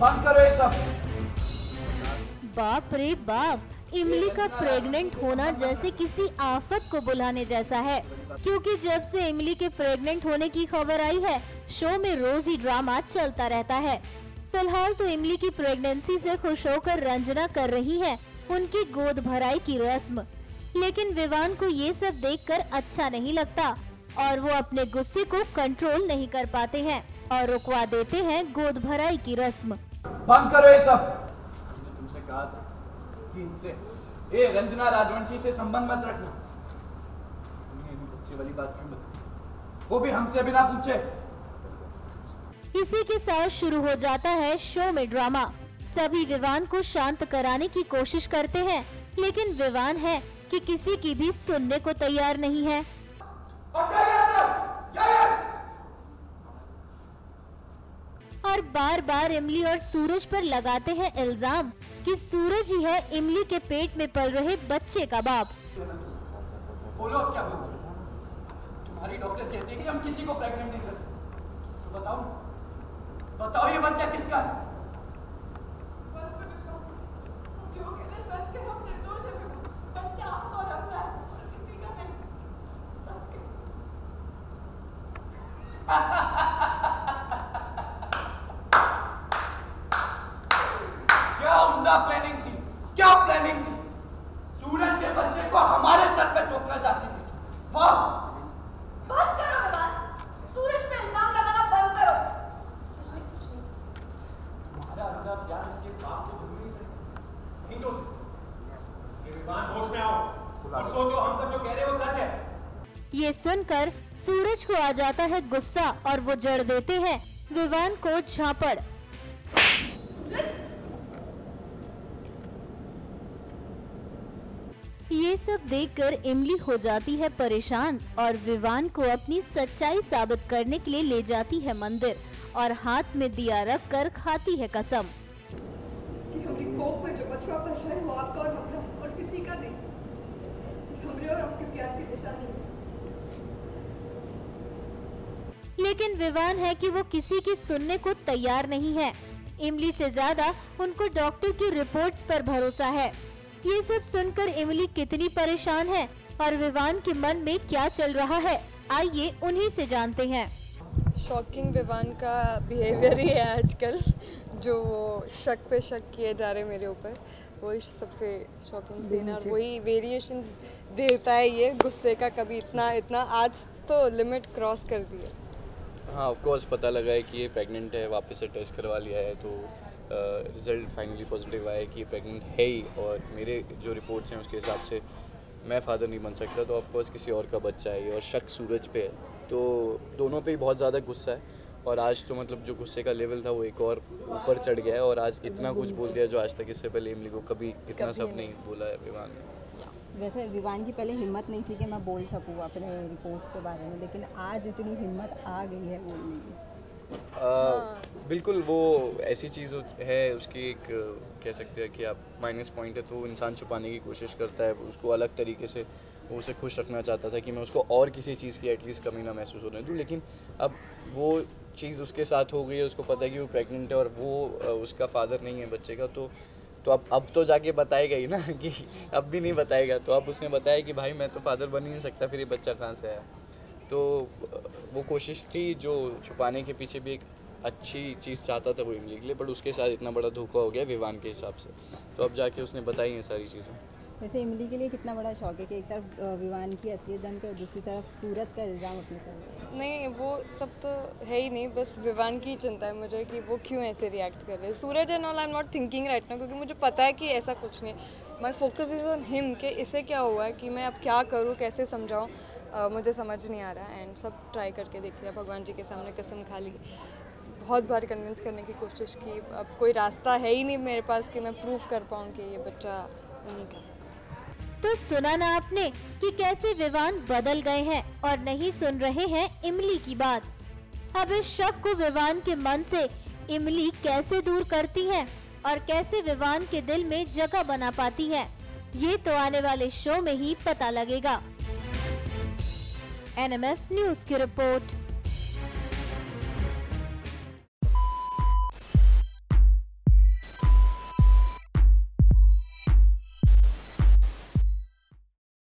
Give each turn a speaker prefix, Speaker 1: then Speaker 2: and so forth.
Speaker 1: बंद करो ये सब।
Speaker 2: बाप रे बाप, इमली का प्रेग्नेंट होना जैसे किसी आफत को बुलाने जैसा है, क्योंकि जब से इमली के प्रेग्नेंट होने की खबर आई है, शो में रोज ही ड्रामा चलता रहता है। फिलहाल तो इमली की प्रेगनेंसी से खुश होकर रंजना कर रही है उनकी गोद भराई की रस्म, लेकिन विवान को ये सब देखकर अच्छा नहीं लगता और वो अपने गुस्से को कंट्रोल नहीं कर पाते हैं और रुकवा देते हैं गोद भराई की रस्म।
Speaker 1: बंद करो ये सब। तुमसे कहा था कि इनसे रंजना राजवंशी से संबंध मत रखना। तुमने बच्चे वाली बात क्यों बताई, वो भी हमसे बिना पूछे।
Speaker 2: इसी के साथ शुरू हो जाता है शो में ड्रामा। सभी विवान को शांत कराने की कोशिश करते हैं, लेकिन विवान है कि किसी की भी सुनने को तैयार नहीं है। और बार बार इमली और सूरज पर लगाते हैं इल्जाम कि सूरज ही है इमली के पेट में पल रहे बच्चे का बाप।
Speaker 1: बोलो अब क्या बोलो। तुम्हारी डॉक्टर कहती है कि हम किसी को प्रेग्नेंट नहीं कर सकते, तो बताओ ये बच्चा किसका है? क्या उम्दा प्लानिंग थी, क्या प्लानिंग थी। सूरज के बच्चे को हमारे सर पे थोपना चाहती थी। वाह,
Speaker 3: बस करो विवान, सूरज पे इल्जाम लगाना बंद करो।
Speaker 1: तुम्हारा अंदर प्यार इसके बाप को धो नहीं सकता, नहीं धो सकता।
Speaker 4: ये विवान होश में आओ और सोचो हम सब जो कह रहे हैं वो सच है।
Speaker 2: ये सुनकर सूरज को आ जाता है गुस्सा और वो जड़ देते हैं विवान को झापड़। ये सब देखकर इमली हो जाती है परेशान और विवान को अपनी सच्चाई साबित करने के लिए ले जाती है मंदिर और हाथ में दिया रख कर खाती है कसम
Speaker 5: कि हमारी कोख में जो बचवा पल रहा है वो आपका और हमारा और किसी का नहीं, हमरे और आपके प्यार की निशानी है।
Speaker 2: लेकिन विवान है कि वो किसी की सुनने को तैयार नहीं है। इमली से ज्यादा उनको डॉक्टर की रिपोर्ट्स पर भरोसा है। ये सब सुनकर इमली कितनी परेशान है और विवान के मन में क्या चल रहा है, आइए उन्हीं से जानते हैं।
Speaker 6: शॉकिंग विवान का बिहेवियर ही है आजकल, जो वो शक पे शक किए जा रहे मेरे ऊपर, वही सबसे शॉकिंग सीन है और वही वेरिएशंस देता है ये गुस्से का। कभी इतना आज तो लिमिट क्रॉस कर दी है।
Speaker 7: हाँ, ऑफ कोर्स पता लगा है कि ये प्रेग्नेंट है, वापस से टेस्ट करवा लिया है तो रिज़ल्ट फाइनली पॉजिटिव आया है कि ये प्रेग्नेंट है ही, और मेरे जो रिपोर्ट्स हैं उसके हिसाब से मैं फादर नहीं बन सकता, तो ऑफ कोर्स किसी और का बच्चा है और शक सूरज पे है, तो दोनों पे ही बहुत ज़्यादा गुस्सा है। और आज तो मतलब जो गुस्से का लेवल था वो एक और ऊपर चढ़ गया है और आज इतना कुछ बोल दिया जो आज तक इससे पहले इमली को कभी इतना सब नहीं बोला है विवान ने।
Speaker 8: वैसे विवान की पहले हिम्मत नहीं थी कि मैं बोल सकूँ अपने रिपोर्ट्स के बारे में, लेकिन आज इतनी हिम्मत आ गई है बोलने की।
Speaker 7: बिल्कुल, वो ऐसी चीज़ है उसकी एक कह सकते हैं कि आप माइनस पॉइंट है, तो इंसान छुपाने की कोशिश करता है, उसको अलग तरीके से वो उसे खुश रखना चाहता था कि मैं उसको और किसी चीज़ की एटलीस्ट कमी ना महसूस होने दूँ, लेकिन अब वो चीज़ उसके साथ हो गई है, उसको पता है कि वो प्रेग्नेंट है और वो उसका फादर नहीं है बच्चे का, तो अब तो जाके बताएगा ही ना कि अब भी नहीं बताएगा, तो अब उसने बताया कि भाई मैं तो फादर बन ही नहीं सकता, फिर ये बच्चा कहाँ से आया। तो वो कोशिश थी जो छुपाने के पीछे भी एक अच्छी चीज़ चाहता था वो इमली के लिए, बट उसके साथ इतना बड़ा धोखा हो गया विवान के हिसाब से, तो अब जाके उसने बताई हैं सारी चीज़ें।
Speaker 8: वैसे इमली के लिए कितना बड़ा शौक है कि एक तरफ विवान की असलियत जान के और दूसरी तरफ सूरज का इल्ज़ाम अपने सर।
Speaker 6: नहीं, वो सब तो है ही नहीं, बस विवान की चिंता है मुझे कि वो क्यों ऐसे रिएक्ट कर रहे हैं। Suraj and all I am not thinking right now, क्योंकि मुझे पता है कि ऐसा कुछ नहीं। My focus is on him कि इसे क्या हुआ है, कि मैं अब क्या करूँ, कैसे समझाऊँ, मुझे समझ नहीं आ रहा। एंड सब ट्राई करके देख लिया, भगवान जी के सामने कसम खा ली, बहुत बार कन्विंस करने की कोशिश की, अब कोई रास्ता है ही नहीं मेरे पास कि मैं प्रूव कर पाऊँ कि ये बच्चा उन्हीं का।
Speaker 2: तो सुना ना आपने कि कैसे विवान बदल गए हैं और नहीं सुन रहे हैं इमली की बात। अब इस शक को विवान के मन से इमली कैसे दूर करती है और कैसे विवान के दिल में जगह बना पाती है, ये तो आने वाले शो में ही पता लगेगा। NMF न्यूज़ की रिपोर्ट।